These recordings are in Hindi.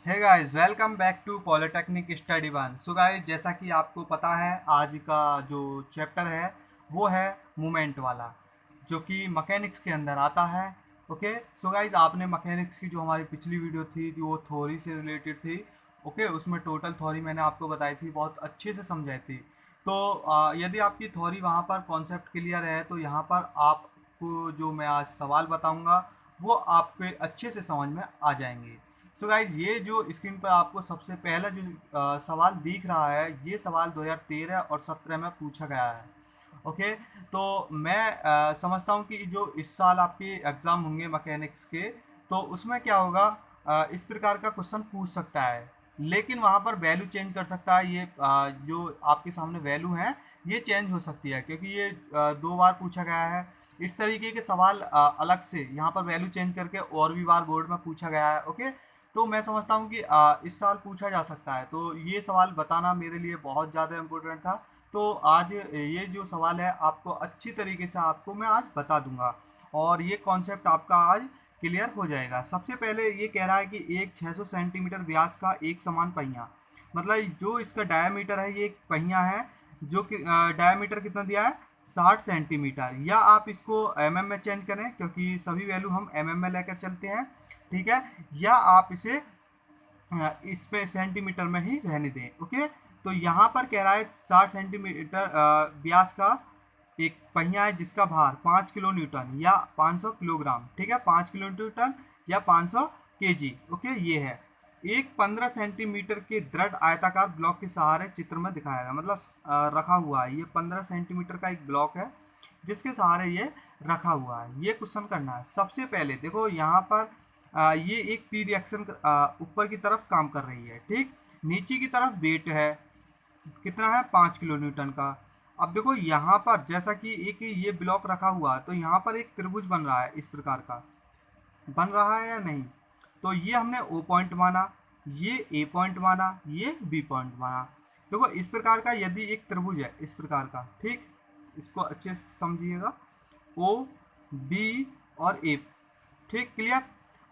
Hey guys, welcome back to polytechnic study one. So guys, जैसा कि आपको पता है, आज का जो चैप्टर है वो है मोमेंट वाला, जो कि मैकेनिक्स के अंदर आता है। ओके। सो गाइस, आपने मैकेनिक्स की जो हमारी पिछली वीडियो थी जो वो थ्योरी से रिलेटेड थी। ओके, उसमें टोटल थ्योरी मैंने आपको बताई थी, बहुत अच्छे से समझाई थी। तो यदि आपकी थ्योरी वहाँ पर कॉन्सेप्ट क्लियर है तो यहाँ पर आपको जो मैं आज सवाल बताऊँगा वो आपके अच्छे से समझ में आ जाएंगे। सो गाइज, ये जो स्क्रीन पर आपको सबसे पहला जो सवाल दिख रहा है, ये सवाल 2013 और 17 में पूछा गया है। ओके। तो मैं समझता हूँ कि जो इस साल आपके एग्ज़ाम होंगे मैकेनिक्स के, तो उसमें क्या होगा, इस प्रकार का क्वेश्चन पूछ सकता है, लेकिन वहाँ पर वैल्यू चेंज कर सकता है। ये जो आपके सामने वैल्यू है ये चेंज हो सकती है, क्योंकि ये 2 बार पूछा गया है। इस तरीके के सवाल अलग से यहाँ पर वैल्यू चेंज करके और भी बार बोर्ड में पूछा गया है। ओके। तो मैं समझता हूँ कि इस साल पूछा जा सकता है, तो ये सवाल बताना मेरे लिए बहुत ज़्यादा इम्पोर्टेंट था। तो आज ये जो सवाल है आपको अच्छी तरीके से आपको मैं आज बता दूंगा, और ये कॉन्सेप्ट आपका आज क्लियर हो जाएगा। सबसे पहले ये कह रहा है कि एक 600 सेंटीमीटर व्यास का एक समान पहिया, मतलब जो इसका डायमीटर है, ये एक पहिया है जो कि डायमीटर कितना दिया है, 60 सेंटीमीटर। या आप इसको एमएम में चेंज करें, क्योंकि सभी वैल्यू हम एमएम में लेकर चलते हैं। ठीक है। या आप इसे इस पे सेंटीमीटर में ही रहने दें। ओके। तो यहाँ पर कह रहा है 60 सेंटीमीटर व्यास का एक पहिया है जिसका भार 5 किलो न्यूटन या 500 किलोग्राम। ठीक है, 5 किलो न्यूटन या 500 केजी। ओके, ये है। एक 15 सेंटीमीटर के दृढ़ आयताकार ब्लॉक के सहारे चित्र में दिखाया गया, मतलब रखा हुआ है। ये 15 सेंटीमीटर का एक ब्लॉक है जिसके सहारे ये रखा हुआ है। ये क्वेश्चन करना है। सबसे पहले देखो यहाँ पर ये एक पी रिएक्शन ऊपर की तरफ काम कर रही है। ठीक। नीचे की तरफ वेट है, कितना है, 5 किलो न्यूटन का। अब देखो यहाँ पर जैसा कि एक ये ब्लॉक रखा हुआ है, तो यहाँ पर एक त्रिभुज बन रहा है, इस प्रकार का बन रहा है या नहीं। तो ये हमने ओ पॉइंट माना, ये ए पॉइंट माना, ये बी पॉइंट माना। देखो इस प्रकार का यदि एक त्रिभुज है इस प्रकार का, ठीक, इसको अच्छे से समझिएगा, ओ, बी और ए। ठीक, क्लियर।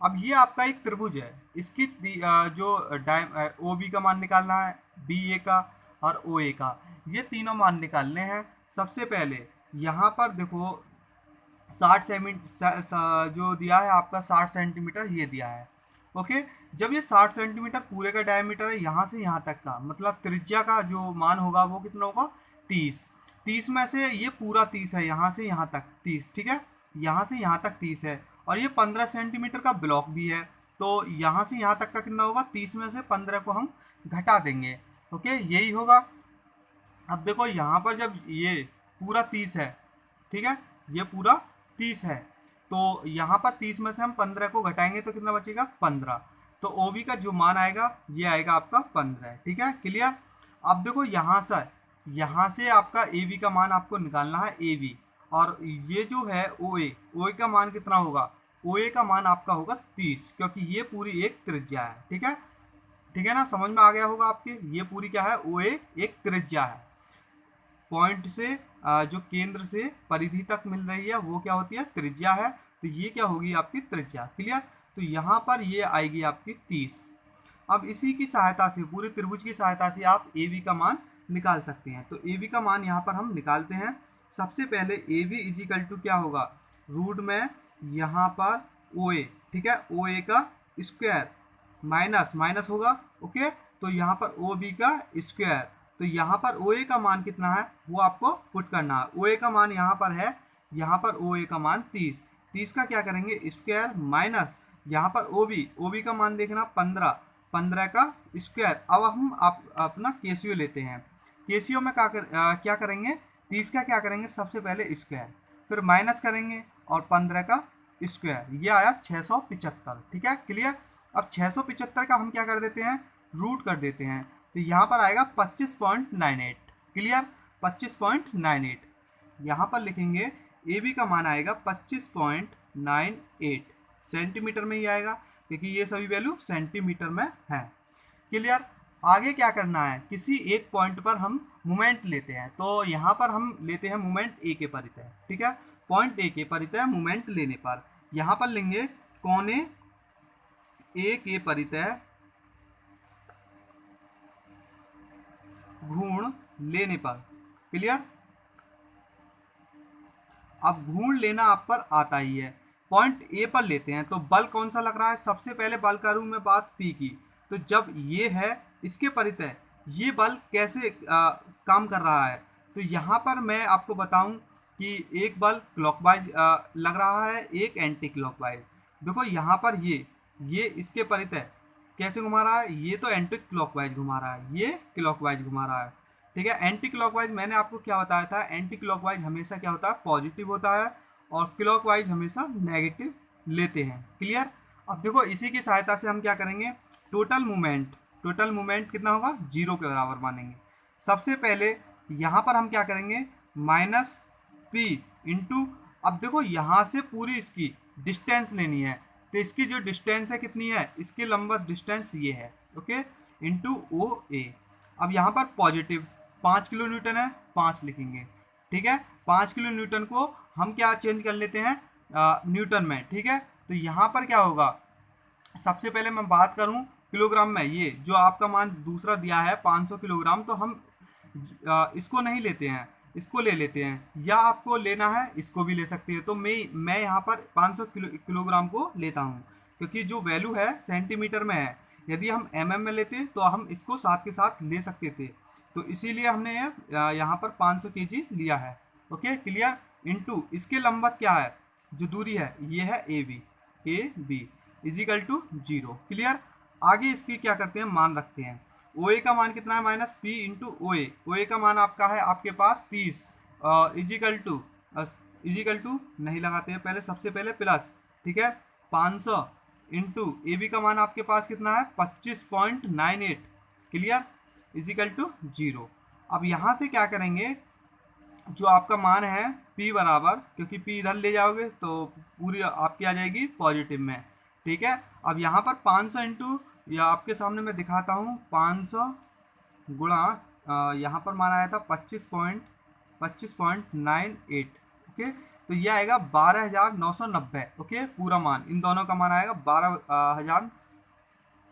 अब ये आपका एक त्रिभुज है, इसकी जो ओ बी का मान निकालना है, बी ए का और ओ ए का, ये तीनों मान निकालने हैं। सबसे पहले यहाँ पर देखो 60 जो दिया है आपका 60 सेंटीमीटर ये दिया है। ओके। जब ये 60 सेंटीमीटर पूरे का डायमीटर है यहाँ से यहाँ तक का, मतलब त्रिज्या का जो मान होगा वो कितना होगा, 30। 30 में से ये पूरा 30 है, यहाँ से यहाँ तक 30। ठीक है, यहाँ से यहाँ तक 30 है, और ये 15 सेंटीमीटर का ब्लॉक भी है। तो यहाँ से यहाँ तक का कितना होगा, 30 में से 15 को हम घटा देंगे। ओके, यही होगा। अब देखो यहाँ पर जब ये पूरा 30 है, ठीक है, ये पूरा 30 है, तो यहाँ पर 30 में से हम 15 को घटाएंगे तो कितना बचेगा, 15। तो ओ बी का जो मान आएगा ये आएगा आपका 15। ठीक है, क्लियर। अब देखो यहाँ से आपका ए बी का मान आपको निकालना है, ए बी। और ये जो है ओ ए का मान कितना होगा, ओ ए का मान आपका होगा 30, क्योंकि ये पूरी एक त्रिज्या है। ठीक है, ठीक है ना, समझ में आ गया होगा आपके। ये पूरी क्या है, ओ ए एक त्रिज्या है। पॉइंट से जो केंद्र से परिधि तक मिल रही है वो क्या होती है, त्रिज्या है। तो ये क्या होगी आपकी त्रिज्या। क्लियर। तो यहाँ पर ये आएगी आपकी 30। अब इसी की सहायता से, पूरे त्रिभुज की सहायता से आप ए बी का मान निकाल सकते हैं। तो ए बी का मान यहाँ पर हम निकालते हैं। सबसे पहले ए बी इजिकल टू क्या होगा, रूट में यहाँ पर ओ ए, ठीक है, ओ ए का स्क्वायर माइनस माइनस होगा। ओके। तो यहाँ पर ओ बी का स्क्वायर, तो यहाँ पर ओ ए का मान कितना है वो आपको पुट करना है। ओ ए का मान यहाँ पर है, यहाँ पर ओ ए का मान 30। 30 का क्या करेंगे, स्क्वायर माइनस यहाँ पर ओ बी का मान देखना 15, 15 का स्क्वायर। अब हम अपना केसीओ लेते हैं। केसीओ में क्या करेंगे, 30 का क्या करेंगे, सबसे पहले स्क्वायर, फिर माइनस करेंगे और 15 का स्क्वायर, ये आया 675। ठीक है, क्लियर। अब 675 का हम क्या कर देते हैं, रूट कर देते हैं, तो यहाँ पर आएगा 25.98। क्लियर, 25.98। यहाँ पर लिखेंगे ए बी का मान आएगा 25.98 सेंटीमीटर में ही आएगा, क्योंकि ये सभी वैल्यू सेंटीमीटर में है। क्लियर। आगे क्या करना है, किसी एक पॉइंट पर हम मोमेंट लेते हैं। तो यहाँ पर हम लेते हैं मोमेंट ए के परितः। ठीक है, पॉइंट ए के परितः मोमेंट लेने पर यहाँ पर लेंगे कोने ए के परितः घूर्ण लेने पर। क्लियर। अब घूर्ण लेना आप पर आता ही है। पॉइंट ए पर लेते हैं, तो बल कौन सा लग रहा है? सबसे पहले बल करूं मैं बात पी की, तो जब ये है इसके परितः ये बल कैसे काम कर रहा है, तो यहाँ पर मैं आपको बताऊं कि एक बल क्लॉकवाइज लग रहा है, एक एंटी क्लॉकवाइज। देखो यहाँ पर ये इसके परितः कैसे घुमा रहा है, ये तो एंटी क्लॉकवाइज घुमा रहा है, ये क्लॉकवाइज घुमा रहा है। ठीक है। एंटी क्लॉकवाइज मैंने आपको क्या बताया था, एंटी क्लॉकवाइज हमेशा क्या होता है, पॉजिटिव होता है, और क्लॉकवाइज हमेशा नेगेटिव लेते हैं। क्लियर। अब देखो इसी की सहायता से हम क्या करेंगे, टोटल मूवमेंट कितना होगा, 0 के बराबर मानेंगे। सबसे पहले यहाँ पर हम क्या करेंगे, माइनस पी इंटू, अब देखो यहाँ से पूरी इसकी डिस्टेंस लेनी है, तो इसकी जो डिस्टेंस है कितनी है, इसके लंबवत डिस्टेंस ये है, ओके, इंटू ओ ए। अब यहाँ पर पॉजिटिव 5 किलो न्यूटन है, 5 लिखेंगे। ठीक है। 5 किलो न्यूटन को हम क्या चेंज कर लेते हैं न्यूटन में। ठीक है। तो यहाँ पर क्या होगा, सबसे पहले मैं बात करूं किलोग्राम में, ये जो आपका मान दूसरा दिया है 500 किलोग्राम, तो हम इसको नहीं लेते हैं, इसको ले लेते हैं, या आपको लेना है इसको भी ले सकते हैं। तो मैं यहाँ पर 500 किलोग्राम को लेता हूँ, क्योंकि जो वैल्यू है सेंटीमीटर में है। यदि हम एमएम में लेते तो हम इसको साथ के साथ ले सकते थे, तो इसीलिए हमने यहाँ पर 500 केजी लिया है। ओके। क्लियर। इनटू इसके लंबवत क्या है, जो दूरी है ये है A B equal to 0। Clear. आगे इसकी क्या करते हैं, मान रखते हैं। ओ ए का मान कितना है, माइनस पी इंटू ओ ए का मान आपका है आपके पास 30, इजिकल टू नहीं लगाते हैं पहले, सबसे पहले प्लस। ठीक है। 500 इंटू ए बी का मान आपके पास कितना है, 25.98। क्लियर। Equal to 0। अब यहाँ से क्या करेंगे, जो आपका मान है P बराबर, क्योंकि P इधर ले जाओगे तो पूरी आपकी आ जाएगी पॉजिटिव में। ठीक है। अब यहाँ पर 500 इंटू, या आपके सामने मैं दिखाता हूँ, 500 गुणा यहाँ पर मान आया था 25.98। ओके। तो ये आएगा 12,990। ओके। पूरा मान इन दोनों का मान आएगा 12,000,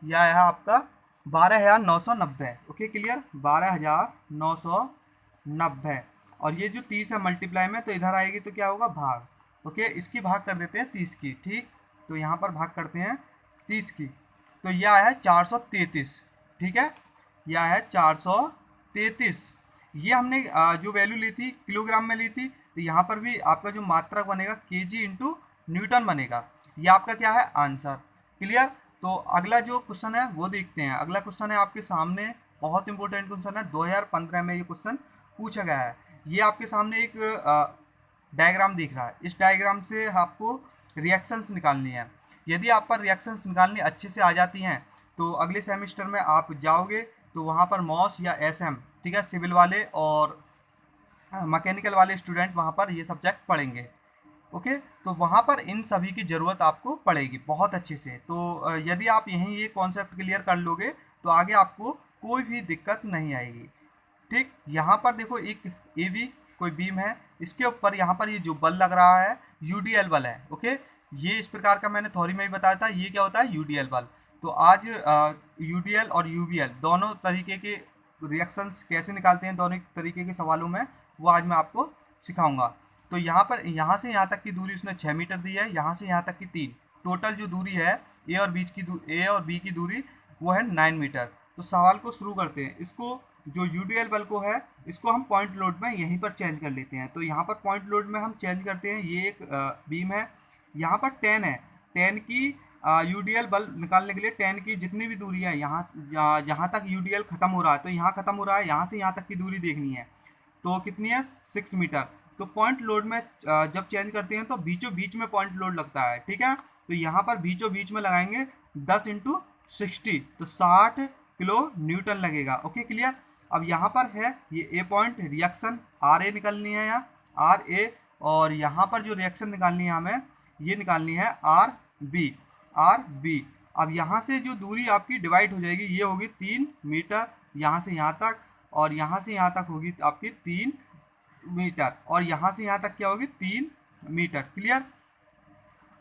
यह आया आपका 12,990। ओके। क्लियर। 12,990, और ये जो 30 है मल्टीप्लाई में, तो इधर आएगी तो क्या होगा, भाग। ओके। इसकी भाग कर देते हैं 30 की। ठीक। तो यहाँ पर भाग करते हैं 30 की, तो यह आया है 433। ठीक है। यह है 433। ये हमने जो वैल्यू ली थी किलोग्राम में ली थी, तो यहाँ पर भी आपका जो मात्रक बनेगा केजी इंटू न्यूटन बनेगा। ये आपका क्या है, आंसर। क्लियर। तो अगला जो क्वेश्चन है वो देखते हैं। अगला क्वेश्चन है आपके सामने, बहुत इंपॉर्टेंट क्वेश्चन है, 2015 में ये क्वेश्चन पूछा गया है। ये आपके सामने एक डायग्राम दिख रहा है, इस डायग्राम से आपको रिएक्शंस निकालनी है। यदि आप पर रिएक्शंस निकालनी अच्छे से आ जाती हैं, तो अगले सेमेस्टर में आप जाओगे तो वहाँ पर मॉस या एसएम, ठीक है, सिविल वाले और मैकेनिकल वाले स्टूडेंट वहाँ पर ये सब्जेक्ट पढ़ेंगे। ओके। तो वहाँ पर इन सभी की ज़रूरत आपको पड़ेगी बहुत अच्छे से। तो यदि आप यहीं ये कॉन्सेप्ट क्लियर कर लोगे तो आगे आपको कोई भी दिक्कत नहीं आएगी। ठीक। यहाँ पर देखो एक ए बी कोई बीम है, इसके ऊपर यहाँ पर ये जो बल लग रहा है यूडीएल बल है। ओके। ये इस प्रकार का मैंने थ्योरी में भी बताया था, ये क्या होता है, यूडीएल बल। तो आज यूडीएल और यूवीएल दोनों तरीके के रिएक्शंस कैसे निकालते हैं, दोनों तरीके के सवालों में, वो आज मैं आपको सिखाऊंगा। तो यहाँ पर यहाँ से यहाँ तक की दूरी उसने 6 मीटर दी है, यहाँ से यहाँ तक की 3, टोटल जो दूरी है ए और बी की दूरी वो है 9 मीटर। तो सवाल को शुरू करते हैं। इसको जो यूडीएल बल को है इसको हम पॉइंट लोड में यहीं पर चेंज कर लेते हैं। तो यहाँ पर पॉइंट लोड में हम चेंज करते हैं, ये एक बीम है, यहाँ पर 10 है, 10 की यूडीएल बल निकालने के लिए 10 की जितनी भी दूरी है, यहाँ तक यूडीएल खत्म हो रहा है, तो यहाँ खत्म हो रहा है, यहाँ से यहाँ तक की दूरी देखनी है, तो कितनी है, 6 मीटर। तो पॉइंट लोड में जब चेंज करते हैं तो बीचों बीच में पॉइंट लोड लगता है। ठीक है। तो यहाँ पर बीचों बीच में लगाएंगे 10 इंटू 60, तो 60 किलो न्यूटन लगेगा। ओके। क्लियर। अब यहाँ पर है ये ए पॉइंट, रिएक्शन आर ए निकालनी है, यहाँ आर ए, और यहाँ पर जो रिएक्शन निकालनी है हमें, ये निकालनी है आर बी। अब यहाँ से जो दूरी आपकी डिवाइड हो जाएगी, ये होगी 3 मीटर यहाँ से यहाँ तक, और यहाँ से यहाँ तक होगी आपकी 3 मीटर, और यहाँ से यहाँ तक क्या होगी, 3 मीटर। क्लियर।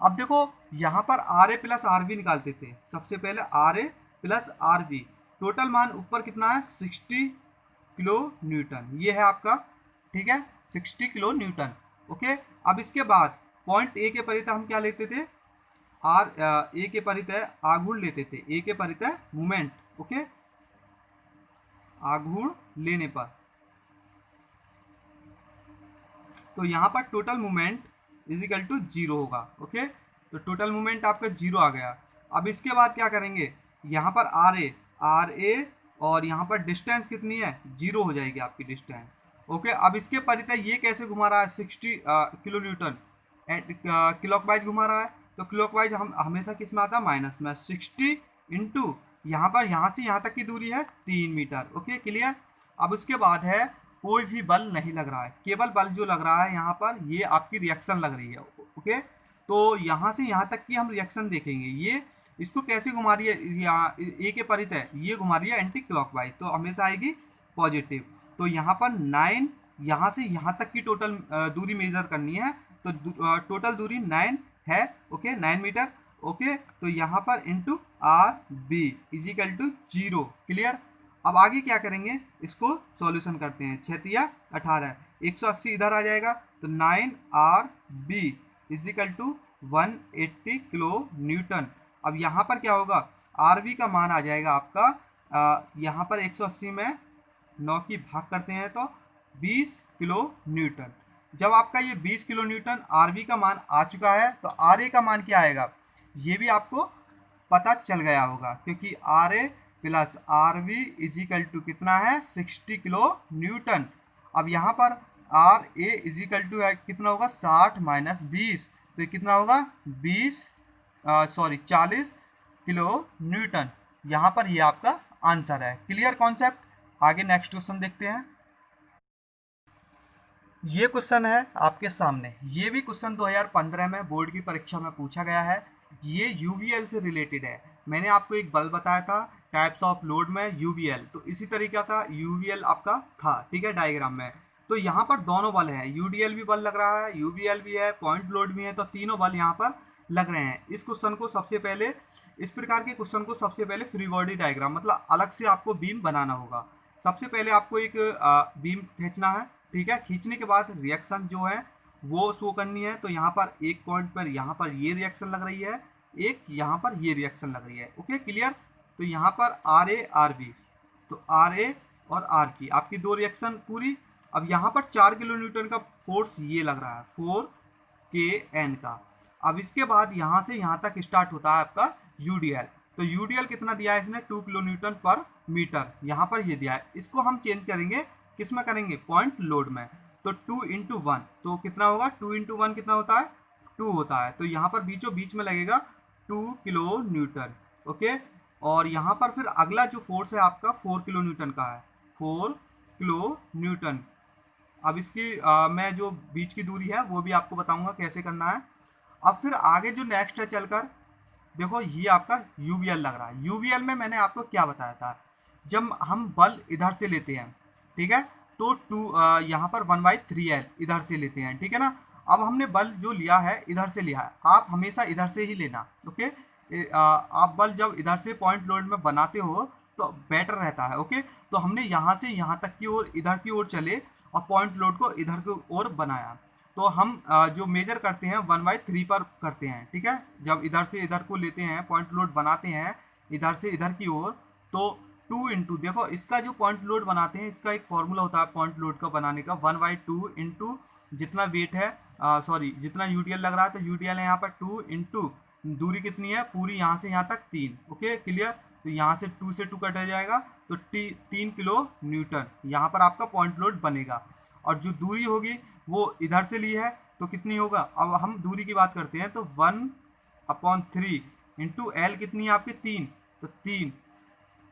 अब देखो यहाँ पर R A plus R B निकालते थे। सबसे पहले R A plus R B, total मान ऊपर कितना है, 60 किलो न्यूटन, ये है आपका, ठीक है, 60 किलो न्यूटन। ओके, अब इसके बाद पॉइंट ए के परितः हम क्या लेते थे, आर ए के परितः आघूर्ण लेते थे, ए के परितः मोमेंट। ओके, आघूर्ण लेने पर तो यहाँ पर total moment is equal to 0 होगा। ओके, तो टोटल मोमेंट आपका 0 आ गया। अब इसके बाद क्या करेंगे, यहाँ पर आर ए और यहाँ पर डिस्टेंस कितनी है, 0 हो जाएगी आपकी डिस्टेंस। ओके, अब इसके परितः ये कैसे घुमा रहा है, 60 किलो न्यूटन क्लॉकवाइज घुमा रहा है। तो क्लॉकवाइज हम हमेशा किस में आता है, माइनस में। 60 इंटू यहाँ पर यहाँ से यहाँ तक की दूरी है 3 मीटर। Okay, clear. अब उसके बाद है कोई भी बल नहीं लग रहा है, केवल बल जो लग रहा है यहाँ पर ये आपकी रिएक्शन लग रही है। ओके, तो यहाँ से यहाँ तक की हम रिएक्शन देखेंगे। ये इसको कैसे घुमा रही है, यहाँ ए के परितः ये घुमा रही है एंटी क्लॉकवाइज, तो हमेशा आएगी पॉजिटिव। तो यहाँ पर 9, यहाँ से यहाँ तक की टोटल दूरी मेजर करनी है, तो टोटल दूरी 9 है। Okay, 9 metre. ओके, तो यहाँ पर into R B equal to 0। Clear. अब आगे क्या करेंगे, इसको सॉल्यूशन करते हैं। 6 18, 180 इधर आ जाएगा, तो 9 R B equal to 180 kilo newton. अब यहाँ पर क्या होगा, आर बी का मान आ जाएगा आपका यहाँ पर 180 में 9 की भाग करते हैं तो 20 किलो न्यूटन। जब आपका ये 20 किलो न्यूटन आर बी का मान आ चुका है, तो आर ए का मान क्या आएगा, ये भी आपको पता चल गया होगा, क्योंकि R A plus R B equal to कितना है, 60 किलो न्यूटन। अब यहाँ पर आर ए इजिकल टू है कितना होगा, 60 माइनस 20, तो ये कितना होगा 40 किलो न्यूटन। यहाँ पर ये आपका आंसर है। Clear concept. आगे नेक्स्ट क्वेश्चन देखते हैं। ये क्वेश्चन है आपके सामने, ये भी क्वेश्चन 2015 में बोर्ड की परीक्षा में पूछा गया है। ये यूवीएल से रिलेटेड है। मैंने आपको एक बल बताया था टाइप्स ऑफ लोड में यूवीएल, तो इसी तरीके का यूवीएल आपका था, ठीक है, डायग्राम में। तो यहाँ पर दोनों बल हैं, यूडीएल भी बल लग रहा है, यूवीएल भी है, पॉइंट लोड भी है, तो तीनों बल यहाँ पर लग रहे हैं। इस क्वेश्चन को सबसे पहले, इस प्रकार के क्वेश्चन को सबसे पहले फ्री बॉडी डायग्राम मतलब अलग से आपको बीम बनाना होगा। सबसे पहले आपको एक बीम खींचना है, ठीक है। खींचने के बाद रिएक्शन जो है वो शो करनी है। तो यहाँ पर एक पॉइंट पर यहाँ पर ये रिएक्शन लग रही है, एक यहाँ पर ये रिएक्शन लग रही है। Okay, clear. तो यहाँ पर आर ए आर बी, तो आर ए और आर की आपकी दो रिएक्शन पूरी। अब यहाँ पर 4 किलो न्यूटन का फोर्स ये लग रहा है, 4 के एन का। अब इसके बाद यहाँ से यहाँ तक स्टार्ट होता है आपका यूडीएल। तो यूडीएल कितना दिया है इसने, 2 किलो न्यूटन पर मीटर, यहाँ पर ये दिया है। इसको हम चेंज करेंगे, किस में करेंगे, पॉइंट लोड में। तो 2 इंटू 1 तो कितना होगा, 2 इंटू 1 कितना होता है, 2 होता है। तो यहाँ पर बीचों बीच में लगेगा 2 किलो न्यूटन। ओके, और यहाँ पर फिर अगला जो फोर्स है आपका 4 किलो न्यूटन का है, 4 किलो न्यूटन। अब इसकी मैं जो बीच की दूरी है वो भी आपको बताऊंगा कैसे करना है। अब फिर आगे जो नेक्स्ट है चलकर देखो, ये आपका यूवीएल लग रहा है। यूवीएल में मैंने आपको क्या बताया था, जब हम बल इधर से लेते हैं, ठीक है, तो यहाँ पर 1/3L इधर से लेते हैं, ठीक है ना। अब हमने बल जो लिया है इधर से लिया है, आप हमेशा इधर से ही लेना। ओके, आप बल जब इधर से पॉइंट लोड में बनाते हो तो बेटर रहता है। ओके, तो हमने यहाँ से यहाँ तक की ओर, इधर की ओर चले और पॉइंट लोड को इधर की ओर बनाया। तो हम जो मेजर करते हैं 1/3 पर करते हैं, ठीक है। जब इधर से इधर को लेते हैं, पॉइंट लोड बनाते हैं इधर से इधर की ओर, तो 2 इंटू, देखो इसका जो पॉइंट लोड बनाते हैं इसका एक फॉर्मूला होता है पॉइंट लोड का बनाने का, 1/2 इंटू जितना वेट है, जितना यूडीएल लग रहा है, तो यूडीएल है यहाँ पर 2 इंटू दूरी कितनी है पूरी, यहाँ से यहाँ तक 3। Okay, clear. तो यहाँ से 2 से 2 कटा जाएगा, तो 3 किलो न्यूटन यहाँ पर आपका पॉइंट लोड बनेगा। और जो दूरी होगी वो इधर से ली है, तो कितनी होगा, अब हम दूरी की बात करते हैं, तो 1/3 इंटू एल कितनी है आपकी 3, तो 3,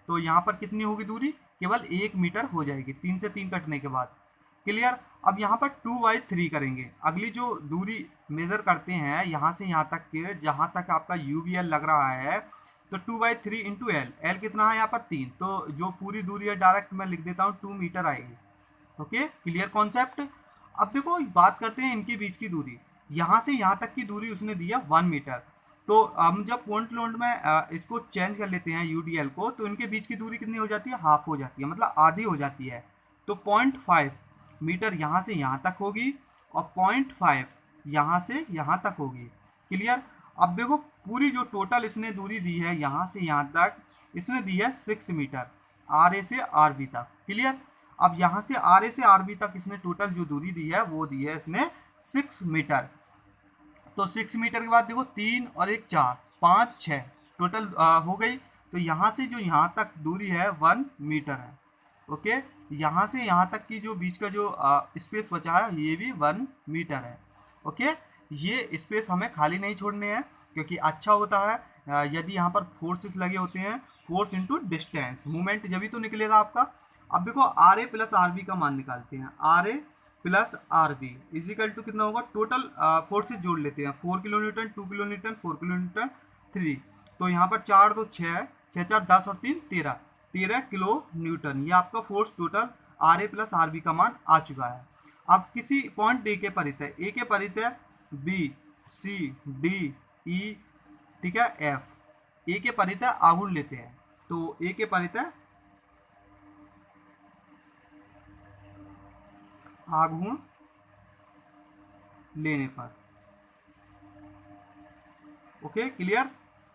तो यहाँ पर कितनी होगी दूरी, केवल 1 मीटर हो जाएगी 3 से 3 कटने के बाद। क्लियर। अब यहाँ पर 2/3 करेंगे, अगली जो दूरी मेजर करते हैं यहाँ से यहाँ तक के, जहाँ तक आपका यूवीएल लग रहा है, तो 2/3 इंटू एल, एल कितना है यहाँ पर 3, तो जो पूरी दूरी है डायरेक्ट मैं लिख देता हूँ 2 मीटर आएगी। Okay, clear concept. अब देखो बात करते हैं इनके बीच की दूरी, यहाँ से यहाँ तक की दूरी उसने दिया 1 मीटर। तो हम जब पॉइंट लोड में इसको चेंज कर लेते हैं यूडीएल को, तो इनके बीच की दूरी कितनी हो जाती है, हाफ हो जाती है, मतलब आधी हो जाती है। तो 0.5 मीटर यहाँ से यहाँ तक होगी और 0.5 यहाँ से यहाँ तक होगी। क्लियर। अब देखो पूरी जो टोटल इसने दूरी दी है यहाँ से यहाँ तक, इसने दी है 6 मीटर आर ए से आर बी तक। क्लियर। अब यहाँ से आर ए से आर बी तक इसने टोटल जो दूरी दी है वो दी है इसने 6 मीटर। तो 6 मीटर के बाद देखो 3 और 1 4 5 6 टोटल हो गई। तो यहाँ से जो यहाँ तक दूरी है 1 मीटर है। ओके, यहाँ से यहाँ तक की जो बीच का जो स्पेस बचा है ये भी 1 मीटर है। ओके, ये स्पेस हमें खाली नहीं छोड़ने हैं क्योंकि अच्छा होता है यदि यहाँ पर फोर्सेस लगे होते हैं, फोर्स इंटू डिस्टेंस, मूवमेंट जब ही तो निकलेगा आपका। अब देखो R A plus R B का मान निकालते हैं। R A plus R B equal to कितना होगा, टोटल फोर्सेस जोड़ लेते हैं, 4 kilo newton, 2 kilo newton, 4 kilo newton, 3। तो यहाँ पर 4 तो 6, 6 4 10 और 3 13, 13 किलो न्यूटन ये आपका force total R A plus R B का मान आ चुका है। अब किसी पॉइंट ए के परित है, ए के परित है बी सी डी ई, ठीक है, एफ। ए के परित है आघूर्ण लेते हैं, तो ए के परित है आघूर्ण लेने पर। ओके क्लियर,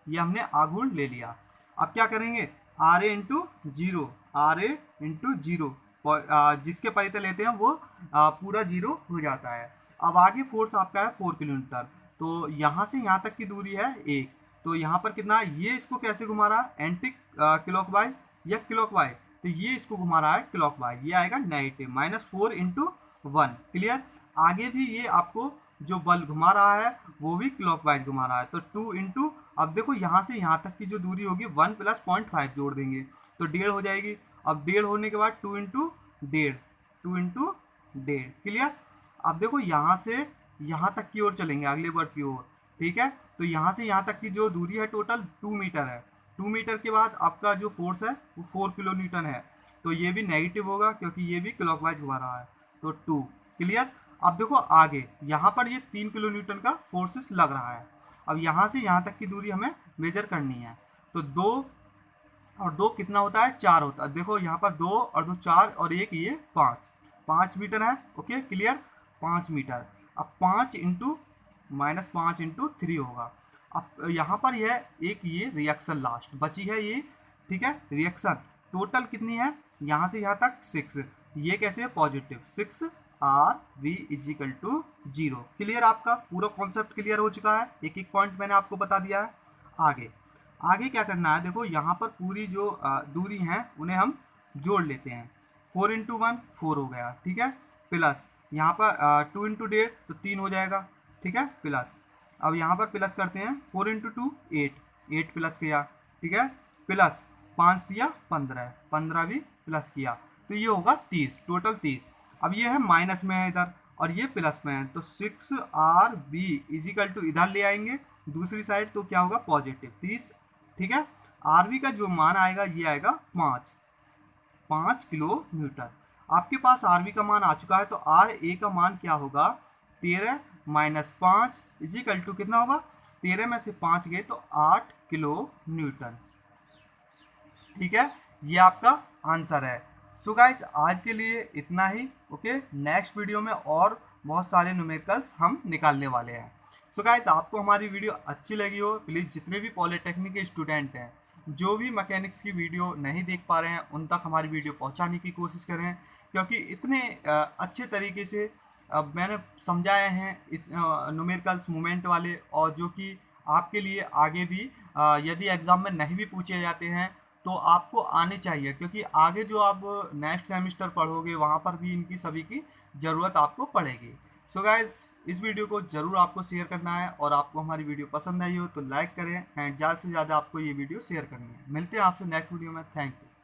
ये हमने आघूर्ण ले लिया। अब क्या करेंगे, R A into zero, R A into zero, जिसके परित लेते हैं वो पूरा जीरो हो जाता है। अब आगे फोर्स आपका है 4 किलोमीटर, तो यहाँ से यहाँ तक की दूरी है 1। तो यहाँ पर कितना, ये इसको कैसे घुमा रहा है, एंटी क्लॉकवाइज या क्लॉकवाइज, तो ये इसको घुमा रहा है क्लॉकवाइज, ये आएगा नेगेटिव -4 इंटू 1। क्लियर। आगे भी ये आपको जो बल घुमा रहा है वो भी क्लॉकवाइज घुमा रहा है, तो 2 इंटू, अब देखो यहाँ से यहाँ तक की जो दूरी होगी 1 प्लस 0.5 जोड़ देंगे तो 1.5 हो जाएगी। अब 1.5 होने के बाद 2 इंटू 1.5, 2 इंटू 1.5। क्लियर। अब देखो यहाँ से यहाँ तक की ओर चलेंगे, अगले वर्ड की ओर, ठीक है। तो यहाँ से यहाँ तक की जो दूरी है टोटल 2 मीटर है। 2 मीटर के बाद आपका जो फोर्स है वो 4 किलो न्यूटन है, तो ये भी नेगेटिव होगा क्योंकि ये भी क्लॉकवाइज घुमा रहा है, तो 2। क्लियर। अब देखो आगे यहाँ पर ये 3 किलो न्यूटन का फोर्सेस लग रहा है। अब यहाँ से यहाँ तक की दूरी हमें मेजर करनी है, तो 2 और 2 कितना होता है, 4 होता है। देखो यहाँ पर 2 और 2 4 और 1 ये 5 मीटर है। Okay clear, 5 metre. अब 5 इंटू -5 इंटू 3 होगा। अब यहाँ पर यह एक ये रिएक्शन लास्ट बची है ये, ठीक है, रिएक्शन टोटल कितनी है, यहाँ से यहाँ तक 6, ये कैसे है positive, 6 R V equal to 0। Clear, आपका पूरा कॉन्सेप्ट क्लियर हो चुका है, एक एक पॉइंट मैंने आपको बता दिया है। आगे आगे क्या करना है, देखो यहाँ पर पूरी जो दूरी हैं उन्हें हम जोड़ लेते हैं। 4 इंटू 1 4 हो गया, ठीक है, प्लस यहाँ पर 2 इंटू 1.5 तो 3 हो जाएगा, ठीक है, प्लस अब यहाँ पर प्लस करते हैं 4 इंटू 2 8 प्लस किया, ठीक है, प्लस 5 दिया 15, 15 भी प्लस किया, तो ये होगा 30, टोटल 30। अब ये है माइनस में है इधर और ये प्लस में है, तो 6 आर बी इजिकल टू इधर ले आएंगे दूसरी साइड, तो क्या होगा पॉजिटिव 30, ठीक है। आर बी का जो मान आएगा ये आएगा 5 किलो न्यूटन। आपके पास आर बी का मान आ चुका है, तो आर ए का मान क्या होगा, 13 - 5 इजिकल टू कितना होगा, 13 में से 5 गए तो 8 किलो न्यूटन, ठीक है, ये आपका आंसर है। सो गाइस आज के लिए इतना ही। ओके, नेक्स्ट वीडियो में और बहुत सारे न्यूमेरिकल्स हम निकालने वाले हैं। सो गाइस आपको हमारी वीडियो अच्छी लगी हो, प्लीज़ जितने भी पॉलिटेक्निक के स्टूडेंट हैं जो भी मैकेनिक्स की वीडियो नहीं देख पा रहे हैं उन तक हमारी वीडियो पहुंचाने की कोशिश करें, क्योंकि इतने अच्छे तरीके से मैंने समझाए हैं न्यूमेरिकल्स मूवमेंट वाले, और जो कि आपके लिए आगे भी यदि एग्ज़ाम में नहीं भी पूछे जाते हैं तो आपको आने चाहिए, क्योंकि आगे जो आप नेक्स्ट सेमेस्टर पढ़ोगे वहाँ पर भी इनकी सभी की ज़रूरत आपको पड़ेगी। सो गाइस इस वीडियो को ज़रूर आपको शेयर करना है, और आपको हमारी वीडियो पसंद आई हो तो लाइक करें एंड ज़्यादा से ज़्यादा आपको ये वीडियो शेयर करनी है। मिलते हैं आपसे नेक्स्ट वीडियो में। Thank you.